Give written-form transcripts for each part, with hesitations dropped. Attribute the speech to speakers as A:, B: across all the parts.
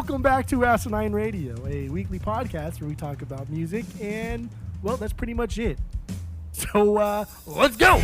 A: Welcome back to Asinine Radio, a weekly podcast where we talk about music, and, well, that's pretty much it. So, let's go!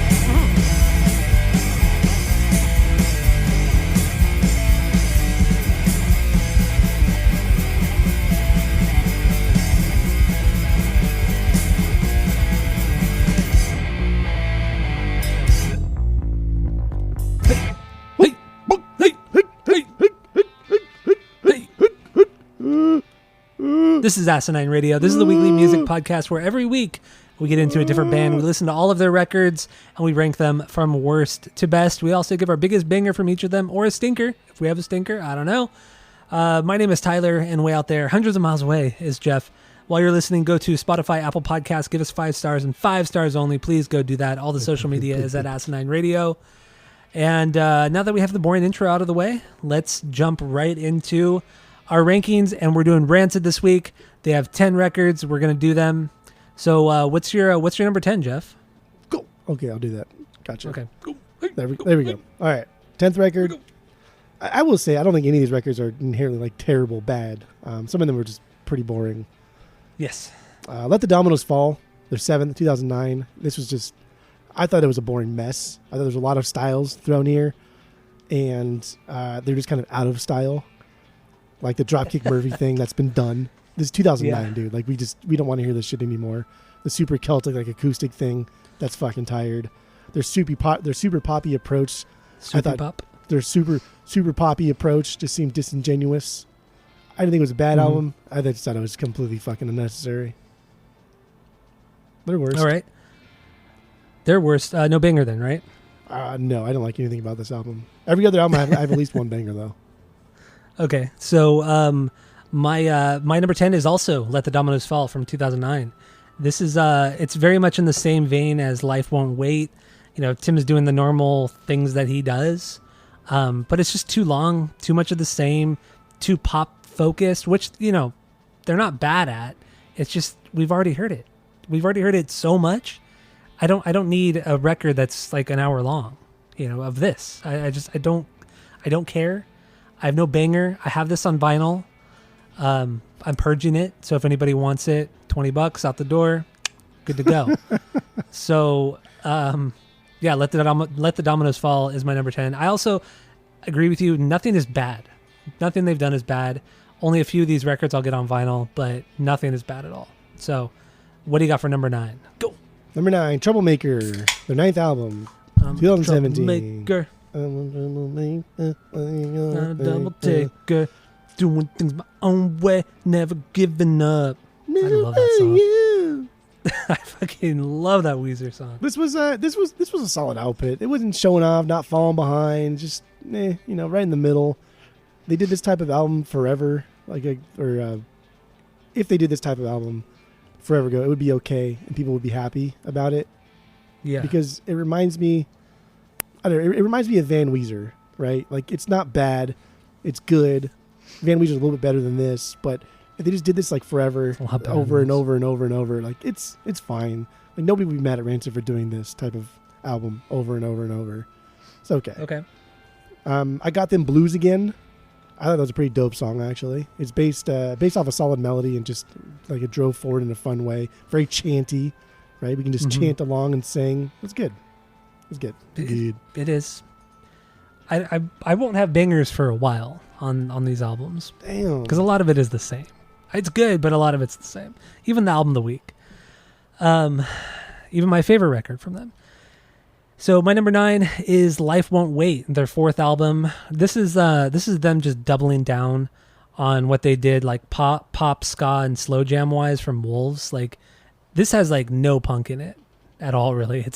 B: This is Asinine Radio. This is the weekly music podcast where every week we get into a different band. We listen to all of their records and we rank them from worst to best. We also give our biggest banger from each of them, or a stinker. If we have a stinker, I don't know. My name is Tyler, and way out there, hundreds of miles away, is Jeff. While you're listening, go to Spotify, Apple Podcasts, give us 5 stars and 5 stars only. Please go do that. All the social media is at Asinine Radio. And now that we have the boring intro out of the way, let's jump right into our rankings, and we're doing Rancid this week. They have 10 records. We're going to do them. So what's your number 10, Jeff?
A: Go. Okay, I'll do that. Gotcha.
B: Okay.
A: Go. There we go. All right. 10th record. I will say, I don't think any of these records are inherently like terrible bad. Some of them were just pretty boring.
B: Yes.
A: Let the Dominoes Fall. Their 7th, 2009. This was just, I thought it was a boring mess. I thought there was a lot of styles thrown here, and they're just kind of out of style. Like the Dropkick Murphy thing that's been done. This is 2009, dude. Like we don't want to hear this shit anymore. The super Celtic like acoustic thing, that's fucking tired. Their super poppy approach. Their super poppy approach just seemed disingenuous. I didn't think it was a bad album. I just thought it was completely fucking unnecessary. Their worst.
B: All right. Their worst. No banger then, right?
A: No, I don't like anything about this album. Every other album I have at least one banger though.
B: Okay, so my number 10 is also Let the Dominoes Fall from 2009. This is it's very much in the same vein as Life Won't Wait. You know, Tim is doing the normal things that he does, but it's just too long, too much of the same, too pop focused, which, you know, they're not bad at. It's just we've already heard it. We've already heard it so much. I don't need a record that's like an hour long, you know, of this. I don't care. I have no banger. I have this on vinyl. I'm purging it. So if anybody wants it, $20 out the door, good to go. So, Let the Dominoes Fall is my number 10. I also agree with you. Nothing is bad. Nothing they've done is bad. Only a few of these records I'll get on vinyl, but nothing is bad at all. So what do you got for number 9? Go.
A: Number 9, Troublemaker, their 9th album, 2017.
B: Troublemaker. I'm a double taker, doing things my own way, never giving up. I love that song. I fucking love that Weezer song.
A: This was a solid output. It wasn't showing off, not falling behind, just right in the middle. They did this type of album forever, if they did this type of album forever ago, it would be okay and people would be happy about it.
B: Yeah,
A: because it reminds me. It reminds me of Van Weezer, right? Like, it's not bad. It's good. Van Weezer's a little bit better than this, but if they just did this, like, forever, over and over and over and over, like, it's fine. Like, nobody would be mad at Rancid for doing this type of album over and over and over. It's okay.
B: Okay.
A: I Got Them Blues Again. I thought that was a pretty dope song, actually. It's based off a solid melody and just, like, it drove forward in a fun way. Very chanty, right? We can just chant along and sing. It's good. It's good.
B: It is. I won't have bangers for a while on these albums.
A: Damn.
B: Because a lot of it is the same. It's good, but a lot of it's the same. Even the album of the week. Even my favorite record from them. So my number 9 is Life Won't Wait, their 4th album. This is them just doubling down on what they did, like pop, ska, and slow jam wise from Wolves. Like, this has like no punk in it at all, really.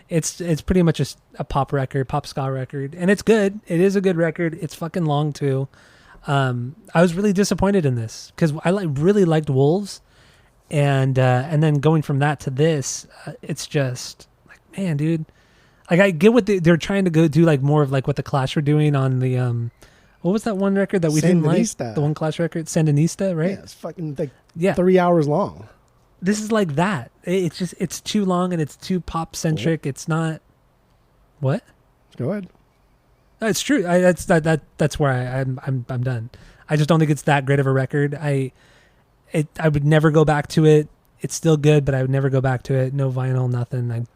B: It's pretty much a pop record, pop ska record, and it's good. It is a good record. It's fucking long too. I was really disappointed in this because I really liked Wolves, and then going from that to this, it's just like, man, dude. Like, I get what they're trying to go do, like more of like what the Clash were doing on the what was that one record that we didn't like? The one Clash record, Sandinista, right?
A: Yeah, it's fucking like 3 hours long.
B: This is like that. It's too long and it's too pop centric. Cool. It's not. What?
A: Go ahead.
B: It's true. That's where I'm done. I just don't think it's that great of a record. I would never go back to it. It's still good, but I would never go back to it. No vinyl, nothing.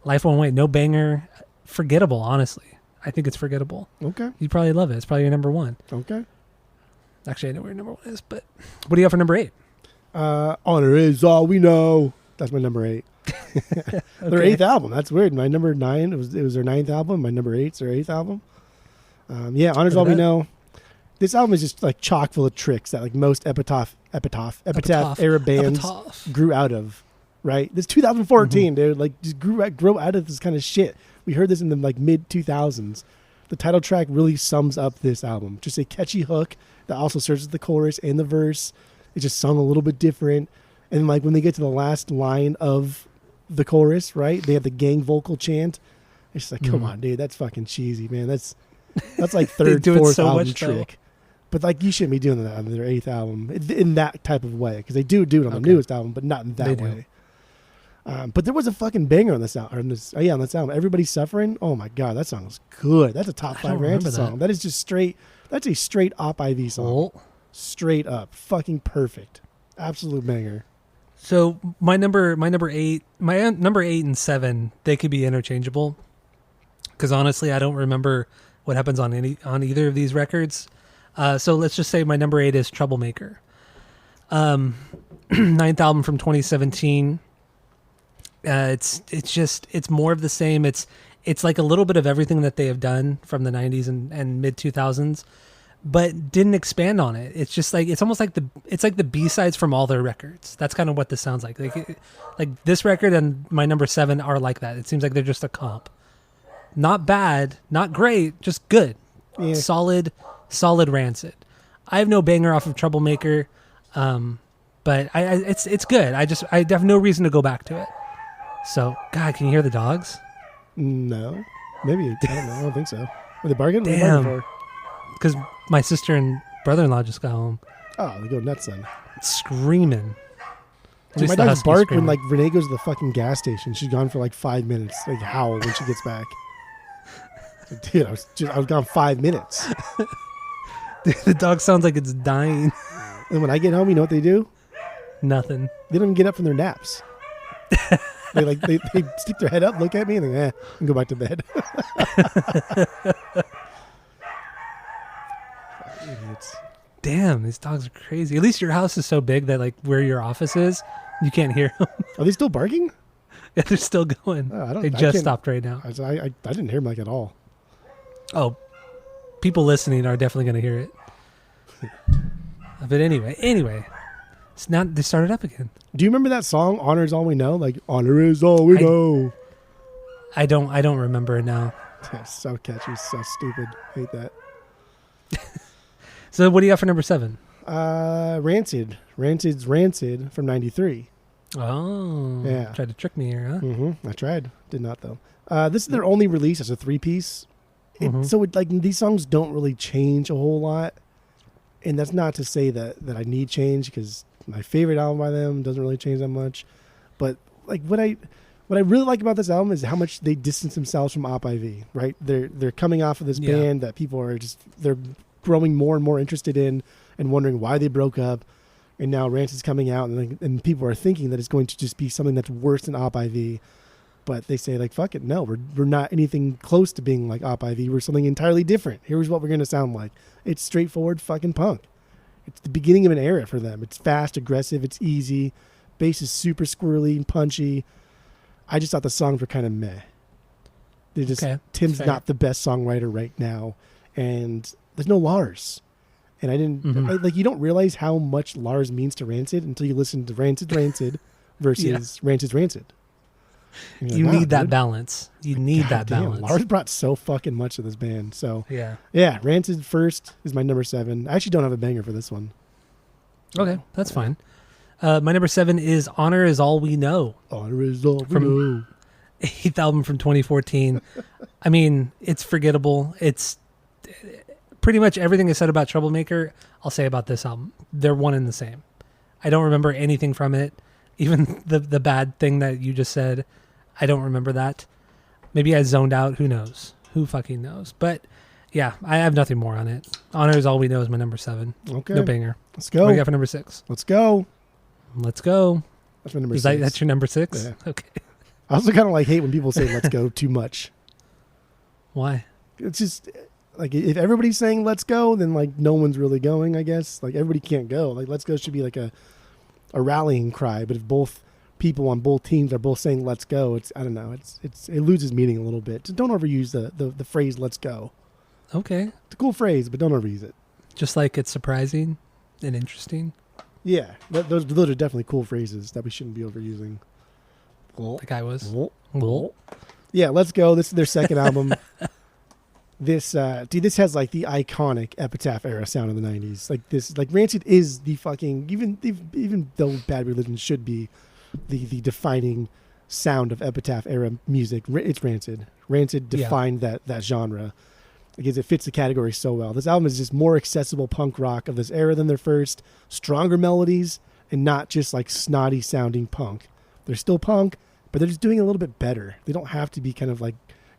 B: Life Won't Wait. No banger. Forgettable, honestly. I think it's forgettable.
A: Okay.
B: You'd probably love it. It's probably your number one.
A: Okay.
B: Actually, I know where your number one is, but what do you got for number 8?
A: Honor Is All We Know. That's my number 8.
B: Okay.
A: Their 8th album. That's weird. My number 9, it was their 9th album. My number 8's their 8th album. Honor's All We Know. This album is just like chock full of tricks that like most Epitaph era bands grew out of, right? This 2014, dude, like just grow out of this kind of shit. We heard this in the like mid 2000s. The title track really sums up this album. Just a catchy hook that also serves as the chorus and the verse. It's just sung a little bit different. And like when they get to the last line of the chorus, right? They have the gang vocal chant. It's just like, come on, dude, that's fucking cheesy, man. That's like third, fourth album trick. But like you shouldn't be doing that on their 8th album in that type of way, because they do it on the newest album, but not in that way. But there was a fucking banger on this album. On this album, Everybody's Suffering. Oh my god, that song is good. That's a top 5 Rancid song. That is just straight. That's a straight Op IV song. Oh. Straight up, fucking perfect, absolute banger.
B: So my number 8 and 7, they could be interchangeable, because honestly, I don't remember what happens on either of these records. So let's just say my number 8 is Troublemaker. 9th album from 2017. It's more of the same. It's like a little bit of everything that they have done from the 90s and mid 2000s, but didn't expand on it. It's just like, it's almost like the B-sides from all their records. That's kind of what this sounds like. Like this record and my number 7 are like that. It seems like they're just a comp. Not bad, not great, just good. Yeah. Solid Rancid. I have no banger off of Troublemaker, but it's good. I have no reason to go back to it. So, God, can you hear the dogs?
A: No. Maybe. I don't know. I don't think so. Were they barking?
B: Damn. Because my sister and brother-in-law just got home.
A: Oh, they go nuts then.
B: Screaming.
A: Dude, my dogs bark when like Renee goes to the fucking gas station. She's gone for like 5 minutes. Like howl when she gets back. Like, dude, I was gone 5 minutes.
B: The dog sounds like it's dying.
A: And when I get home, you know what they do?
B: Nothing.
A: They don't even get up from their naps. they stick their head up, look at me, and then and go back to bed. Idiots.
B: Damn, these dogs are crazy. At least your house is so big that like where your office is, you can't hear them.
A: Are they still barking?
B: Yeah, they're still going. They just stopped right now.
A: I didn't hear them like at all.
B: Oh, people listening are definitely going to hear it. But anyway, it's not. They started up again.
A: Do you remember that song "Honor Is All We Know"? Like "Honor is all we know."
B: I don't remember it now.
A: That's so catchy, so stupid. Hate that.
B: So what do you got for number 7?
A: Rancid. Rancid's Rancid from '93.
B: Oh,
A: yeah.
B: Tried to trick me here, huh?
A: Mm-hmm. I tried. Did not though. This is their only release as a 3-piece. So these songs don't really change a whole lot, and that's not to say that I need change, because my favorite album by them doesn't really change that much. But like what I really like about this album is how much they distance themselves from Op IV. Right? They're coming off of this band that people are they're growing more and more interested in and wondering why they broke up. And now Rancid's coming out, and people are thinking that it's going to just be something that's worse than Op IV. But they say, like, fuck it, no, we're not anything close to being like Op IV. We're something entirely different. Here's what we're going to sound like. It's straightforward fucking punk. It's the beginning of an era for them. It's fast, aggressive, it's easy. Bass is super squirrely and punchy. I just thought the songs were kind of meh. They're just, Tim's not the best songwriter right now. And there's no Lars. And I didn't, you don't realize how much Lars means to Rancid until you listen to Rancid versus Rancid's Rancid.
B: You need that balance. You need that balance.
A: Lars brought so fucking much to this band. So yeah, Rancid first is my number 7. I actually don't have a banger for this one.
B: Okay, that's fine. My number 7 is Honor Is All We Know.
A: Honor Is All We Know.
B: 8th album from 2014. I mean, it's forgettable. It's pretty much everything I said about Troublemaker, I'll say about this album. They're one and the same. I don't remember anything from it. Even the bad thing that you just said, I don't remember that. Maybe I zoned out. Who knows? Who fucking knows? But Yeah, I have nothing more on it. Honor Is All We Know is my number 7.
A: Okay.
B: No banger.
A: Let's go.
B: What do you got for number 6?
A: Let's go.
B: Let's go.
A: That's my number 6.
B: That's your number 6?
A: Yeah.
B: Okay.
A: I also kind of like hate when people say "let's go" too much.
B: Why?
A: It's just like if everybody's saying "let's go," then like no one's really going. I guess like everybody can't go. Like "let's go" should be like a rallying cry. But if both people on both teams are both saying "let's go," it's I don't know. It loses meaning a little bit. Just don't overuse the phrase "let's go."
B: Okay.
A: It's a cool phrase, but don't overuse it.
B: Just like it's surprising and interesting.
A: Yeah, those are definitely cool phrases that we shouldn't be overusing.
B: Like I was.
A: Yeah, let's go. This is their second album. This this has like the iconic Epitaph era sound of the 90s. Like this, like Rancid is the fucking even though Bad Religion should be the defining sound of Epitaph era music. It's Rancid. Rancid defined that genre because it fits the category so well. This album is just more accessible punk rock of this era than their first. Stronger melodies and not just like snotty sounding punk. They're still punk, but they're just doing it a little bit better. They don't have to be kind of like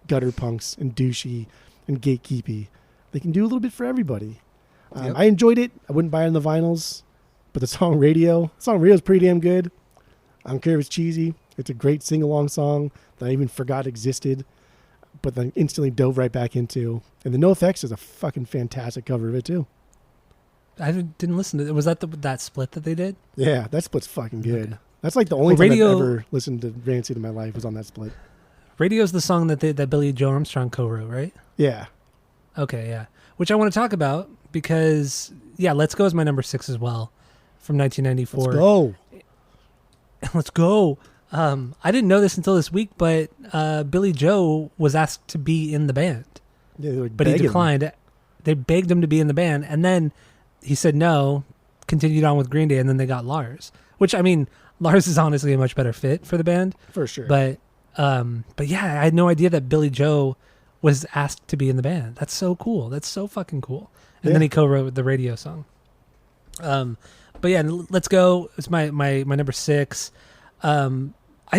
A: gutter punks and douchey and gatekeepy. They can do a little bit for everybody.
B: Yep.
A: I enjoyed it. I wouldn't buy it on the vinyls, but the song Radio is pretty damn good. I don't care if it's cheesy. It's a great sing-along song that I even forgot existed, but then instantly dove right back into. And the NoFX is a fucking fantastic cover of it too.
B: I didn't listen to it. Was that that split that they did?
A: Yeah, that split's fucking good. Okay. That's like the only time I've ever listened to Rancid in my life was on that split.
B: Radio's the song that Billy Joe Armstrong co-wrote, right?
A: Yeah.
B: Okay, yeah. Which I want to talk about because, yeah, Let's Go is my number 6 as well from 1994.
A: Let's go.
B: Let's go. I didn't know this until this week, but Billy Joe was asked to be in the band.
A: Yeah,
B: but he declined. Him. They begged him to be in the band, and then he said no, continued on with Green Day, and then they got Lars. Which, I mean, Lars is honestly a much better fit for the band.
A: For sure.
B: But yeah, I had no idea that Billy Joe was asked to be in the band. That's so cool. That's so fucking cool. And then he co-wrote the Radio song. But yeah, Let's Go. It's my number 6. I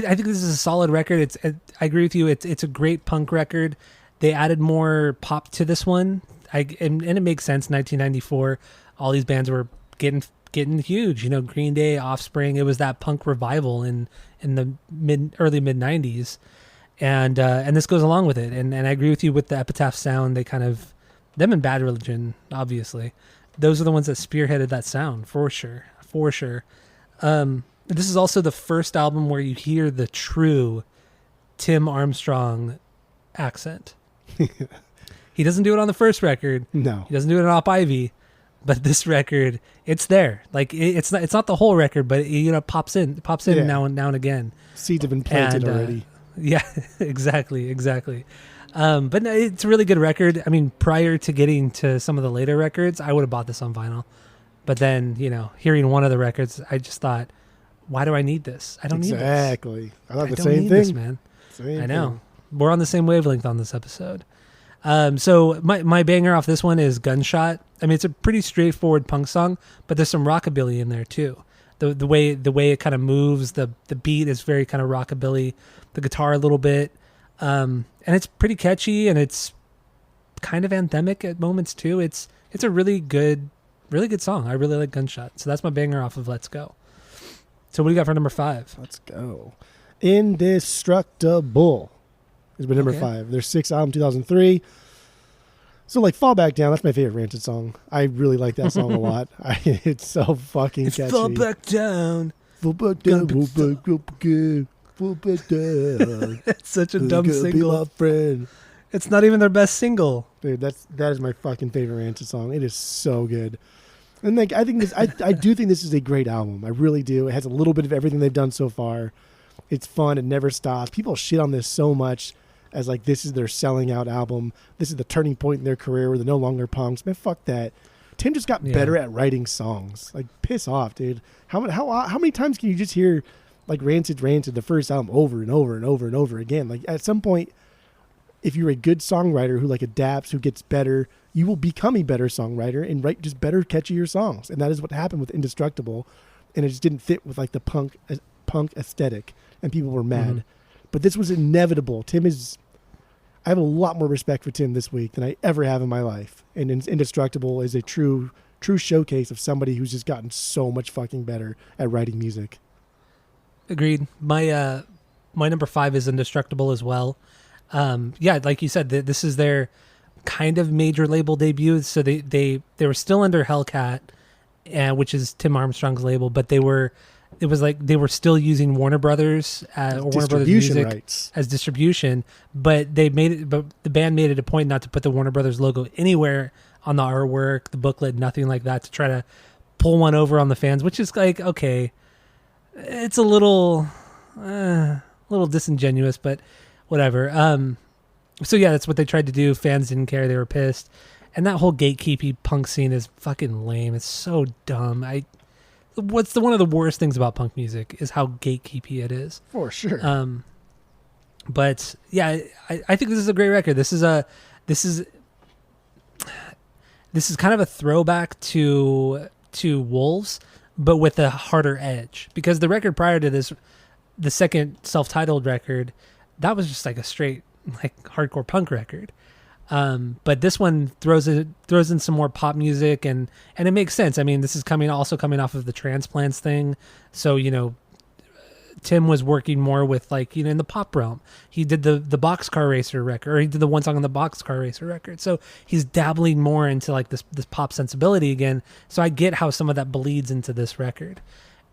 B: think this is a solid record. I agree with you. It's a great punk record. They added more pop to this one. And it makes sense. 1994, all these bands were getting huge. You know, Green Day, Offspring. It was that punk revival in the early mid 90s, and this goes along with it. And I agree with you with the Epitaph sound. They kind of them and Bad Religion, obviously, those are the ones that spearheaded that sound for sure. This is also the first album where you hear the true Tim Armstrong accent. He doesn't do it on the first record.
A: No,
B: he doesn't do it on Op Ivy. But this record, it's there. Like it's not the whole record, but it pops in now and again.
A: Seeds have been planted already.
B: Yeah, exactly. But no, it's a really good record. I mean, prior to getting to some of the later records, I would have bought this on vinyl. But then, hearing one of the records, I just thought, why do I need this? I don't need this.
A: Exactly. I thought the
B: don't
A: same
B: need
A: thing,
B: this, man. I know. We're on the same wavelength on this episode. So my banger off this one is Gunshot. I mean, it's a pretty straightforward punk song, but there's some rockabilly in there too. The way it kind of moves, the beat is very kind of rockabilly, the guitar a little bit, and it's pretty catchy and it's kind of anthemic at moments too. It's a really good song. I really like Gunshot. So that's my banger off of Let's Go. So what do you got for number 5?
A: Let's go. Indestructible is my number 5. Their 6th album, 2003. So like Fall Back Down, that's my favorite Rancid song. I really like that song a lot. It's so fucking catchy.
B: Fall back down.
A: Fall back down. Fall back down.
B: It's such a dumb single.
A: Be my friend.
B: It's not even their best single.
A: Dude, that is my fucking favorite Rancid song. It is so good. And like I do think this is a great album. I really do. It has a little bit of everything they've done so far. It's fun. It never stops. People shit on this so much as like this is their selling out album. This is the turning point in their career where they're no longer punks. Man, fuck that. Tim just got better at writing songs. Like, piss off, dude. How many times can you just hear like Rancid the first album over and over and over and over again? Like at some point, if you're a good songwriter who like adapts, who gets better, you will become a better songwriter and write just better, catchier songs. And that is what happened with Indestructible. And it just didn't fit with like the punk aesthetic, and people were mad. Mm-hmm. But this was inevitable. Tim is, I have a lot more respect for Tim this week than I ever have in my life. And Indestructible is a true showcase of somebody who's just gotten so much fucking better at writing music.
B: Agreed. My number 5 is Indestructible as well. Yeah, like you said, this is their kind of major label debut. So they were still under Hellcat, which is Tim Armstrong's label, but they were still using Warner Brothers or Warner Brothers Music
A: rights
B: as distribution. But the band made it a point not to put the Warner Brothers logo anywhere on the artwork, the booklet, nothing like that, to try to pull one over on the fans, which is like, okay, it's a little disingenuous, but whatever. So yeah, that's what they tried to do. Fans didn't care. They were pissed. And that whole gatekeepy punk scene is fucking lame. It's so dumb. One of the worst things about punk music is how gatekeepy it is.
A: For sure.
B: But yeah, I think this is a great record. This is kind of a throwback to Wolves, but with a harder edge, because the record prior to this, the second self-titled record, that was just like a straight like hardcore punk record. But this one throws in some more pop music, and it makes sense. I mean, this is coming off of the Transplants thing. So, Tim was working more with in the pop realm. He did the Boxcar Racer record, or he did the one song on the Boxcar Racer record. So he's dabbling more into like this pop sensibility again. So I get how some of that bleeds into this record.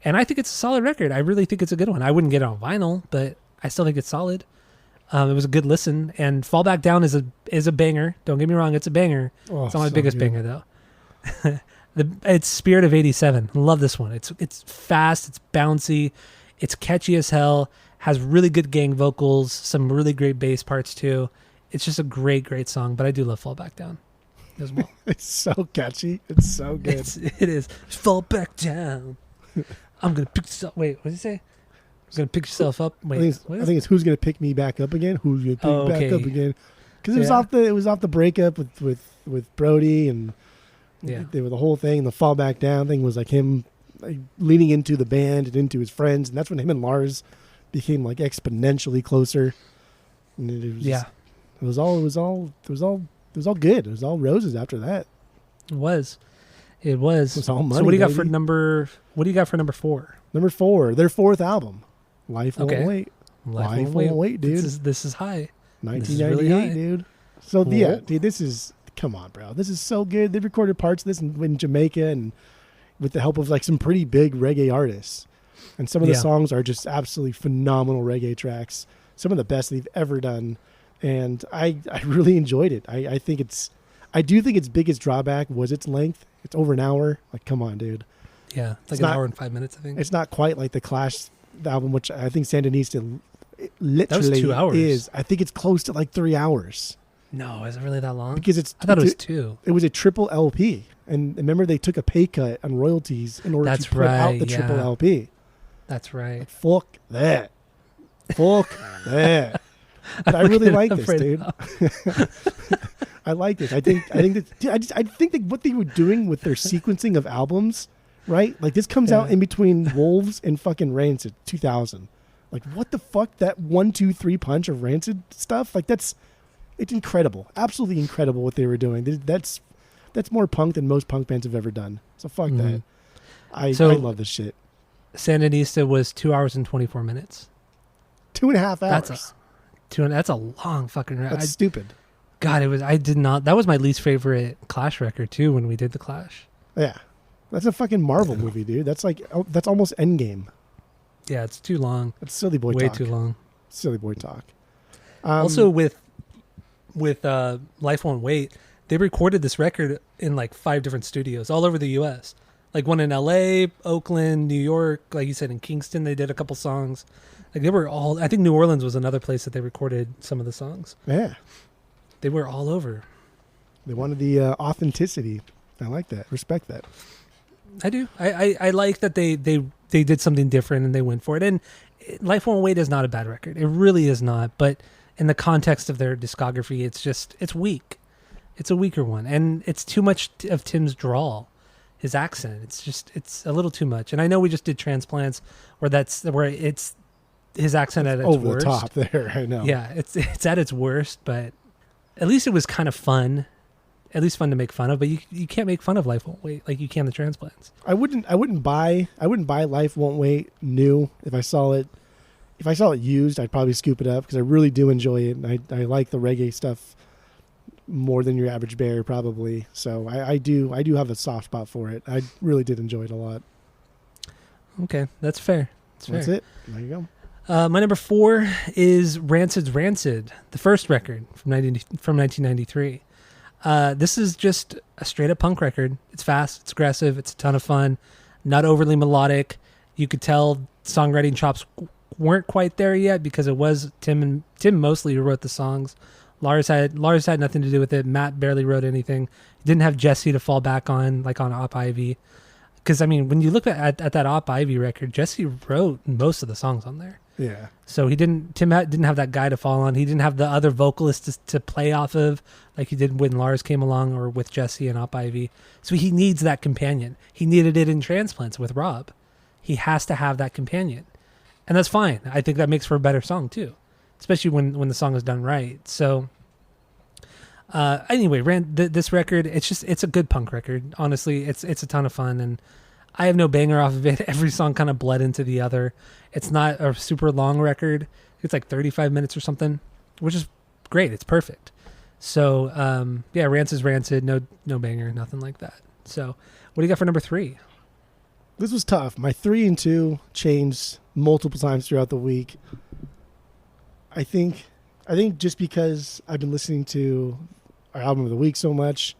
B: And I think it's a solid record. I really think it's a good one. I wouldn't get it on vinyl, but I still think it's solid. It was a good listen, and Fall Back Down is a banger. Don't get me wrong, it's a banger. Oh, it's not my biggest banger though. It's Spirit of '87. Love this one. It's fast, it's bouncy, it's catchy as hell. Has really good gang vocals, some really great bass parts too. It's just a great song. But I do love Fall Back Down as well.
A: It's so catchy. It's so good.
B: It is. Fall back down. I'm gonna pick yourself. Wait, what did he say? I'm gonna pick yourself up. Wait,
A: I think it's who's gonna pick me back up again? Who's gonna pick me back up again? Because it was off the breakup with Brody, and the whole thing. The Fall Back Down thing was like him leaning into the band and into his friends, and that's when him and Lars became like exponentially closer. And it was all good. It was all roses after that.
B: It was.
A: It was all money.
B: So what do you got for number 4?
A: Number 4, their 4th album, Life Won't Wait.
B: Life Won't Wait,
A: dude.
B: This is high.
A: 1998, really, dude. So yeah, dude, come on, bro. This is so good. They recorded parts of this in Jamaica, and with the help of like some pretty big reggae artists. And some of the songs are just absolutely phenomenal reggae tracks. Some of the best they've ever done. And I really enjoyed it. I do think its biggest drawback was its length. It's over an hour. Like, come on, dude.
B: Yeah, it's like an hour and 5 minutes, I think.
A: It's not quite like the Clash album, which I think Sandinista literally
B: that was 2 hours.
A: Is. I think it's close to like 3 hours.
B: No, is it really that long?
A: Because
B: I thought it was 2.
A: It was a triple LP. And remember, they took a pay cut on royalties in order to put out the triple LP.
B: That's right.
A: Like, fuck that. Fuck that. But I really like this, dude. I like this. I think that what they were doing with their sequencing of albums, right? Like this comes out in between Wolves and fucking Rancid 2000. Like what the fuck? That 1, 2, 3 punch of Rancid stuff? Like it's incredible. Absolutely incredible what they were doing. That's more punk than most punk bands have ever done. So fuck that. I love this shit.
B: Sandinista was 2 hours and 24 minutes.
A: 2.5 hours.
B: That's a long fucking ride.
A: That's stupid.
B: God, that was my least favorite Clash record too when we did the Clash.
A: Yeah. That's a fucking Marvel movie, dude. That's almost Endgame.
B: Yeah, it's too long.
A: It's silly boy
B: Way
A: talk.
B: too long.
A: Silly boy talk.
B: Also with Life Won't Wait, they recorded this record in like 5 different studios all over the US. Like one in LA, Oakland, New York, like you said in Kingston they did a couple songs. Like they were all, I think New Orleans was another place that they recorded some of the songs.
A: Yeah.
B: They were all over.
A: They wanted the authenticity. I like that. Respect that.
B: I do. I like that they did something different and they went for it. And Life Won't Wait is not a bad record. It really is not. But in the context of their discography, it's weak. It's a weaker one. And it's too much of Tim's drawl, his accent. It's a little too much. And I know we just did Transplants where it's his accent at its
A: over
B: worst.
A: the top there. I know.
B: Yeah, it's at its worst, but at least it was kind of fun. At least fun to make fun of, but you can't make fun of Life Won't Wait like you can the Transplants.
A: I wouldn't buy Life Won't Wait new if I saw it. If I saw it used, I'd probably scoop it up because I really do enjoy it, and I like the reggae stuff more than your average bear probably. So I do have a soft spot for it. I really did enjoy it a lot.
B: Okay, that's fair.
A: That's it. There you
B: go. My number 4 is Rancid's Rancid, the first record from 1993. This is just a straight up punk record. It's fast, it's aggressive, it's a ton of fun, not overly melodic. You could tell songwriting chops weren't quite there yet because it was Tim mostly who wrote the songs. Lars had nothing to do with it. Matt barely wrote anything. He didn't have Jesse to fall back on, like on Op Ivy. Because I mean, when you look at that Op Ivy record, Jesse wrote most of the songs on there.
A: Yeah.
B: So Tim didn't have that guy to fall on. He didn't have the other vocalist to play off of like he did when Lars came along or with Jesse and Op Ivy. So he needs that companion. He needed it in Transplants with Rob. He has to have that companion. And that's fine. I think that makes for a better song too, especially when the song is done right. So anyway, this record, it's a good punk record. Honestly, it's a ton of fun, and I have no banger off of it. Every song kind of bled into the other. It's not a super long record. It's like 35 minutes or something, which is great. It's perfect. So yeah, Rancid's Rancid, no banger, nothing like that. So what do you got for number 3?
A: This was tough. My 3 and 2 changed multiple times throughout the week. I think just because I've been listening to our album of the week so much,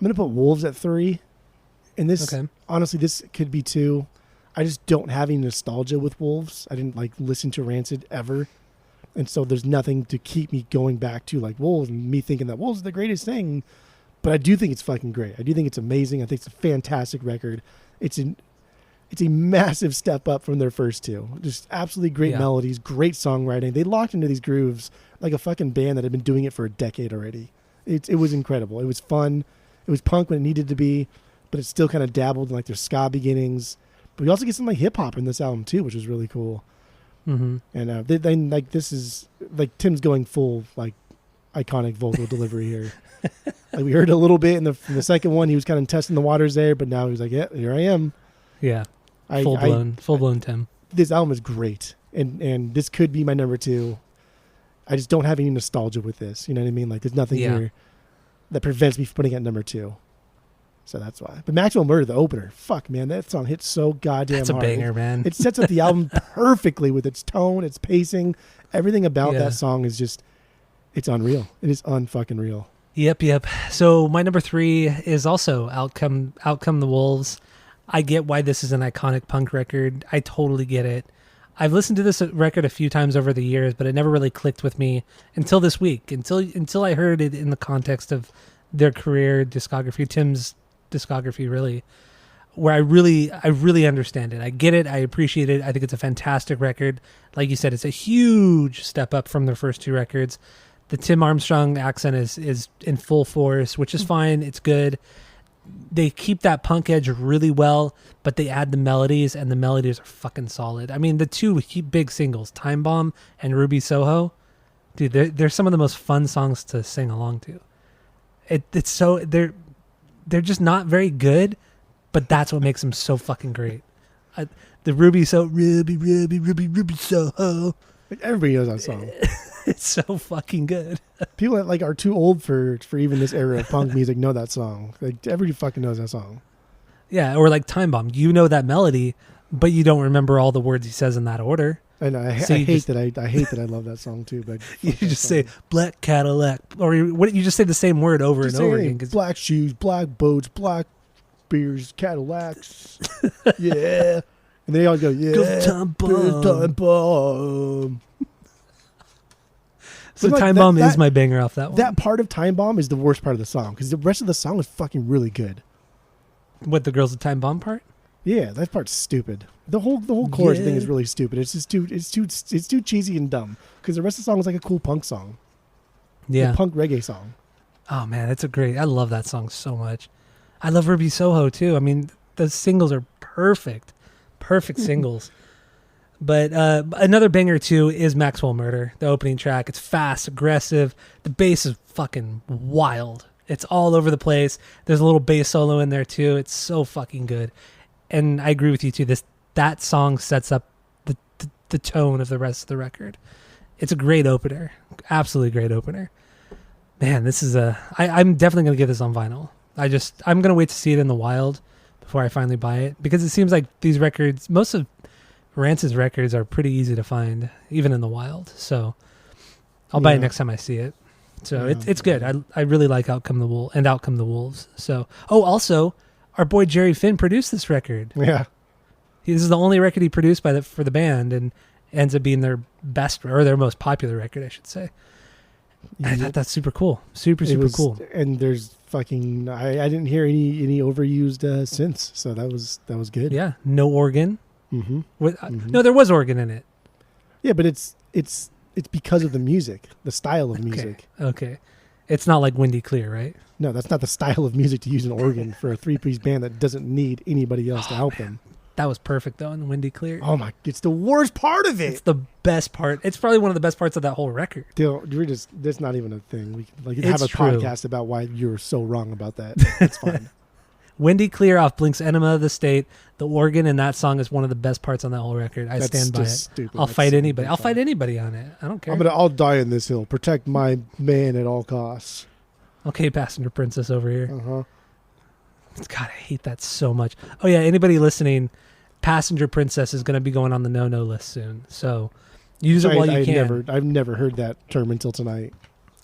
A: I'm going to put Wolves at 3. And this, honestly, this could be 2. I just don't have any nostalgia with Wolves. I didn't listen to Rancid ever. And so there's nothing to keep me going back to Wolves and me thinking that Wolves is the greatest thing. But I do think it's fucking great. I do think it's amazing. I think it's a fantastic record. It's a massive step up from their first 2. Just absolutely great melodies, great songwriting. They locked into these grooves like a fucking band that had been doing it for a decade already. It was incredible. It was fun. It was punk when it needed to be, but it still kind of dabbled in their ska beginnings. But we also get some hip hop in this album too, which was really cool. Mm-hmm. And then this is Tim's going full iconic vocal delivery here. We heard a little bit in the second one. He was kind of testing the waters there, but now he's like, yeah, here I am.
B: Yeah, full blown Tim.
A: This album is great, and this could be my number 2. I just don't have any nostalgia with this. You know what I mean? There's nothing here that prevents me from putting it at number 2. So that's why. But Maximum Murder, the opener, fuck, man, that song hits so goddamn hard.
B: That's a banger, man.
A: It sets up the album perfectly with its tone, its pacing. Everything about that song is just, it's unreal. It is unfucking real.
B: Yep. So my number 3 is also Outcome the Wolves. I get why this is an iconic punk record. I totally get it. I've listened to this record a few times over the years, but it never really clicked with me until this week, until I heard it in the context of their career discography, Tim's discography, really, where I really understand it. I get it. I appreciate it. I think it's a fantastic record. Like you said, it's a huge step up from their first 2 records. The Tim Armstrong accent is in full force, which is fine. It's good. They keep that punk edge really well, but they add the melodies, and the melodies are fucking solid. I mean, the 2 big singles, Time Bomb and Ruby Soho, dude, they're some of the most fun songs to sing along to. It's so they're just not very good, but that's what makes them so fucking great. The Ruby Soho.
A: Everybody knows that song.
B: It's so fucking good.
A: People that are too old for even this era of punk music know that song. Everybody fucking knows that song.
B: Yeah, or Time Bomb. You know that melody, but you don't remember all the words he says in that order.
A: I know. I hate that I love that song too. But
B: you just say black Cadillac, or what? You just say the same word over and over again.
A: Black shoes, black boats, black beers, Cadillacs. Yeah, and they all go, yeah, Time Bomb.
B: So Time Bomb is my banger off that one.
A: That part of Time Bomb is the worst part of the song because the rest of the song is fucking really good.
B: What, the Girls of Time Bomb part?
A: Yeah, that part's stupid. The whole chorus thing is really stupid. It's just too cheesy and dumb because the rest of the song is like a cool punk song.
B: Yeah,
A: a punk reggae song.
B: Oh man, I love that song so much. I love Ruby Soho too. I mean, the singles are perfect singles. But another banger too is Maxwell Murder, the opening track. It's fast, aggressive. The bass is fucking wild. It's all over the place. There's a little bass solo in there too. It's so fucking good. And I agree with you too. That song sets up the tone of the rest of the record. It's a great opener. Absolutely great opener. Man, this is I'm definitely going to get this on vinyl. I'm going to wait to see it in the wild before I finally buy it, because it seems like these records, most of Rancid's records are pretty easy to find, even in the wild. So I'll buy it next time I see it. So it's good. I really like Outcome the Wolves. So, also, our boy Jerry Finn produced this record.
A: Yeah.
B: This is the only record he produced for the band, and ends up being their best, or their most popular record, I should say. Yeah. I thought that's super cool. Super cool.
A: And there's fucking, I didn't hear any overused synths, so that was good.
B: Yeah. No organ.
A: Mm-hmm.
B: No, there was organ in it.
A: Yeah, but it's because of the music, the style of music.
B: Okay. It's not like Windy Clear, right?
A: No, that's not the style of music to use an organ for a 3-piece band that doesnn't need anybody else to help them.
B: That was perfect, though, in Windy Clear.
A: Oh, my. It's the worst part of it.
B: It's the best part. It's probably one of the best parts of that whole record.
A: Dude, that's not even a thing. We can have a podcast about why you were so wrong about that. It's fine.
B: Windy Clear off Blink's Enema of the State. The organ in that song is one of the best parts on that whole record. I stand by it.
A: Stupid.
B: I'll fight anybody. I'll fight anybody on it. I don't care.
A: I'll die in this hill. Protect my man at all costs.
B: Okay, Passenger Princess over here.
A: Uh-huh.
B: God, I hate that so much. Oh, yeah, anybody listening, Passenger Princess is going to be going on the no-no list soon. So use it while you can.
A: I've never heard that term until tonight.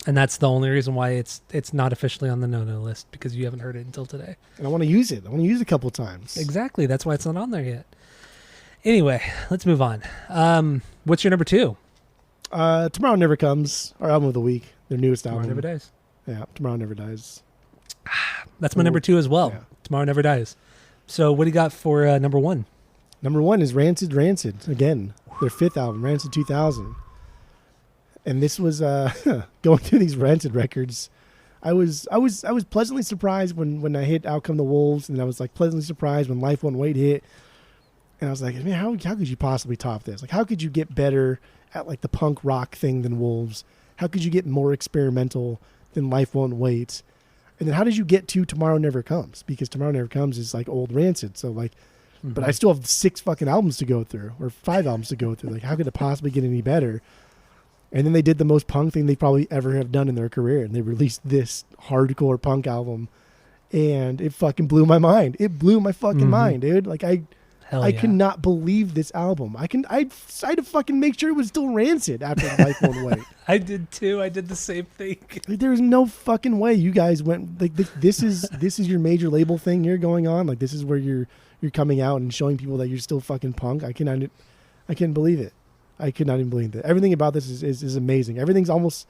B: And that's the only reason why it's not officially on the no-no list, because you haven't heard it until today.
A: And I want to use it. I want to use it a couple of times.
B: Exactly. That's why it's not on there yet. Anyway, let's move on. What's your number 2?
A: Tomorrow Never Comes, our album of the week, their newest album.
B: Tomorrow Never Dies.
A: Yeah, Tomorrow Never Dies.
B: That's my number 2 as well.
A: Yeah.
B: Tomorrow Never Dies. So what do you got for number 1?
A: Number 1 is Rancid. Again, their 5th album, Rancid 2000. And this was going through these Rancid records. I was pleasantly surprised when I hit Outcome the Wolves, and I was like pleasantly surprised when Life Won't Wait hit. And I was like, man, how could you possibly top this? Like, how could you get better at like the punk rock thing than Wolves? How could you get more experimental than Life Won't Wait? And then how did you get to Tomorrow Never Comes? Because Tomorrow Never Comes is like old Rancid. So like, but I still have 6 fucking albums to go through, or 5 albums to go through. Like, how could it possibly get any better? And then they did the most punk thing they probably ever have done in their career. And they released this hardcore punk album. And it fucking blew my mind. It blew my fucking mind, dude. Like, I could not believe this album. I had to fucking make sure it was still Rancid after Life Won't Wait.
B: I did too. I did the same thing.
A: Like, there's no fucking way you guys went like this is your major label thing you're going on. Like, this is where you're coming out and showing people that you're still fucking punk. I couldn't believe it. I could not even believe it. Everything about this is amazing. Everything's almost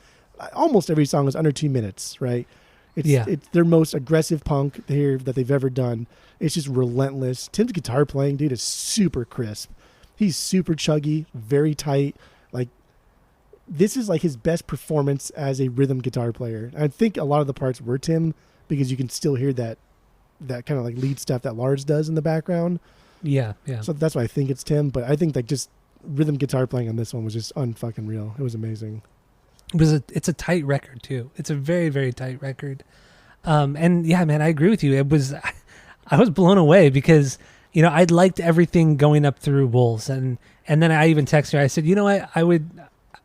A: every song is under 2 minutes, right? It's their most aggressive punk here that they've ever done. It's just relentless. Tim's guitar playing, dude, is super crisp. He's super chuggy, very tight. Like, this is like his best performance as a rhythm guitar player. I think a lot of the parts were Tim, because you can still hear that kind of like lead stuff that Lars does in the background.
B: Yeah.
A: So that's why I think it's Tim. But I think like just rhythm guitar playing on this one was just unfucking real. It was amazing.
B: It's a tight record too. It's a very, very tight record. And yeah, man, I agree with you. I was blown away because, I'd liked everything going up through Wolves, and then I even texted her. I said, you know what, I would,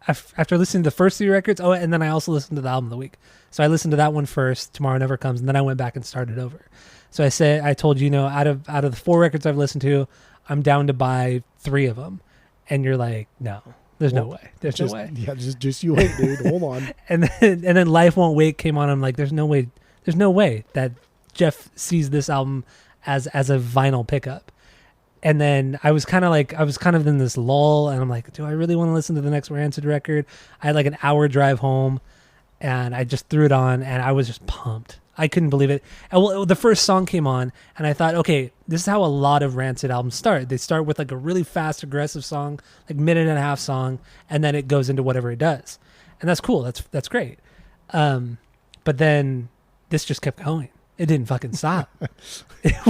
B: after listening to the first 3 records. Oh, and then I also listened to the album of the week. So I listened to that one first, Tomorrow Never Comes, and then I went back and started over. So I told you, out of the 4 records I've listened to, I'm down to buy 3 of them. And you're like, no, there's no way. There's no way.
A: Yeah, just you wait, dude. Hold on.
B: and then Life Won't Wait came on. I'm like, there's no way that Jeff sees this album as a vinyl pickup. And then I was kind of in this lull, and I'm like, do I really want to listen to the next Rancid record? I had like an hour drive home, and I just threw it on, and I was just pumped. I couldn't believe it. And well, the first song came on, and I thought, okay, this is how a lot of Rancid albums start. They start with like a really fast, aggressive song, like minute and a half song, and then it goes into whatever it does. And that's cool. That's great. But then this just kept going. It didn't fucking stop. It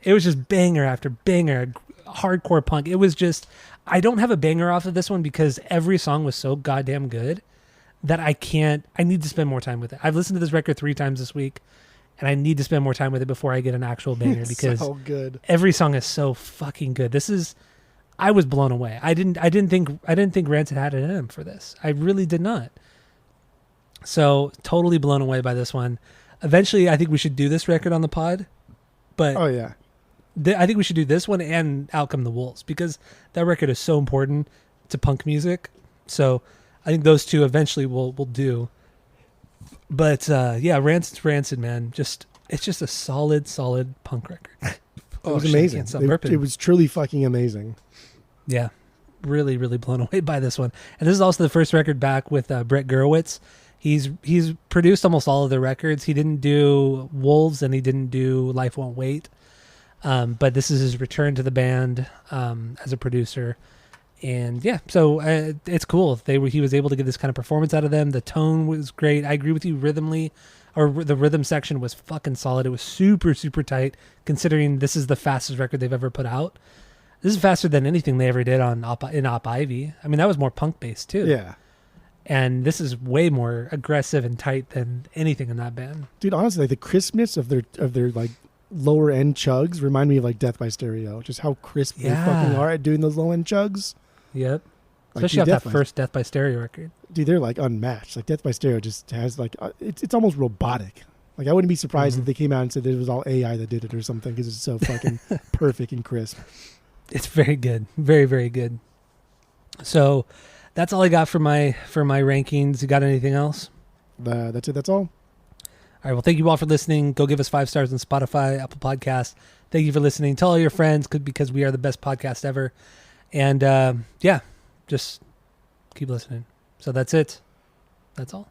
B: was just banger after banger, hardcore punk. It was just, I don't have a banger off of this one because every song was so goddamn good that I need to spend more time with it. I've listened to this record 3 times this week, and I need to spend more time with it before I get an actual banger because
A: so good.
B: Every song is so fucking good. I was blown away. I didn't think Rancid had it in him for this. I really did not. So totally blown away by this one. Eventually, I think we should do this record on the pod, but
A: oh yeah,
B: I think we should do this one and Out Come the Wolves because that record is so important to punk music. So I think those two eventually we'll do. But yeah, Rancid's Rancid, man. It's just a solid punk record.
A: It was amazing. It was truly fucking amazing.
B: Yeah, really blown away by this one. And this is also the first record back with Brett Gurewitz. He's produced almost all of the records. He didn't do Wolves and he didn't do Life Won't Wait. But this is his return to the band as a producer. And yeah, so it's cool. He was able to get this kind of performance out of them. The tone was great. I agree with you rhythmly, or the rhythm section was fucking solid. It was super tight considering this is the fastest record they've ever put out. This is faster than anything they ever did in Op Ivy. I mean, that was more punk based too.
A: Yeah.
B: And this is way more aggressive and tight than anything in that band.
A: Dude, honestly, like the crispness of their like lower end chugs remind me of like Death by Stereo. Just how crisp they fucking are at doing those low end chugs.
B: Yep.
A: Like,
B: Especially off that first Death by Stereo record.
A: Dude, they're like unmatched. Like Death by Stereo just has like it's almost robotic. Like I wouldn't be surprised if they came out and said it was all AI that did it or something because it's so fucking perfect and crisp. It's
B: very good. Very good. So that's all I got for my rankings. You got anything else?
A: That's it. That's all.
B: All right. Well, thank you all for listening. Go give us 5 stars on Spotify, Apple Podcasts. Thank you for listening. Tell all your friends because we are the best podcast ever. And yeah, just keep listening. So that's it. That's all.